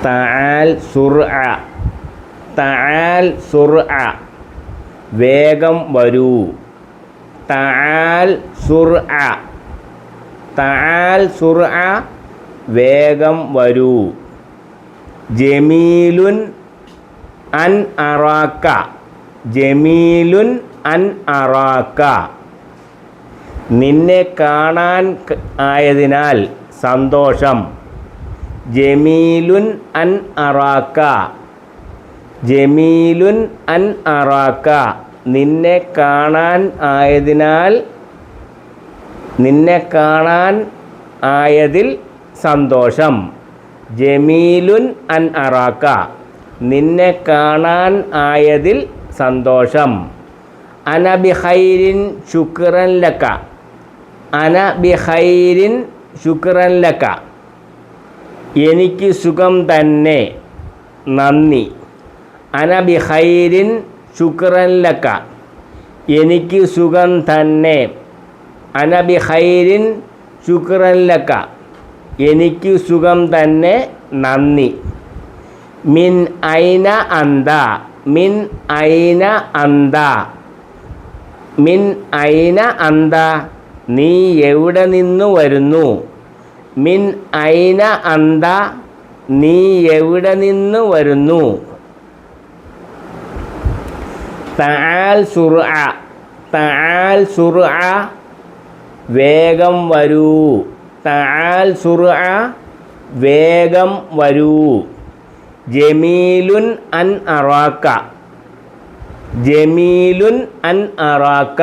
തആൽ സുർഅ, തആൽ സുർഅ, വേഗം വരൂ. തആൽ സുർഅ, തആൽ സുർഅ, വേഗം വരൂ. ജമീലുൻ അൻ അറാക്ക, ജമീലുൻ അൻ അറാക്ക, നിന്നെ കാണാൻ ആയതിനാൽ സന്തോഷം. ജമീലുൻ അൻ അറാക്ക, ജമീലുൻ അൻ അറാക്ക, നിന്നെ കാണാൻ ആയതിനാൽ, നിന്നെ കാണാൻ ആയതിൽ സന്തോഷം. ജമീലുൻ അൻ അറാക്ക, നിന്നെ കാണാൻ ആയതിൽ സന്തോഷം. അന ബിഖൈരിൻ ശുക്രൻ ലക, അന ബിഖൈരിൻ ശുക്രൻ ലക, എനിക്ക് സുഖം തന്നെ, നന്ദി. അന ബിഖൈരിൻ ശുക്രൻ ലക, എനിക്ക് സുഖം തന്നെ. അന ബിഖൈരിൻ ശുക്രൻ ലക, എനിക്ക് സുഖം തന്നെ, നന്ദി. മിൻ ഐന അന്ത, മിൻ ഐന അന്ത, മിൻ ഐന അന്ത, നീ എവിടെ നിന്ന് വരുന്നു. മിൻ ഐന അന്ത, നീ എവിടെ നിന്ന് വരുന്നു. തആൽ സുർഅ, തആൽ സുർഅ, വേഗം വരൂ. തആൽ സുർഅ, വേഗം വരൂ. ജമീലുൻ അൻ അറാക്ക, ജമീലുൻ അൻ അറാക്ക,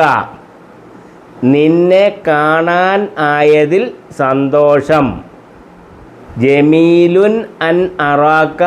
നിന്നെ കാണാൻ ആയതിൽ സന്തോഷം. ജമീലുൻ അൻ അറാക്ക,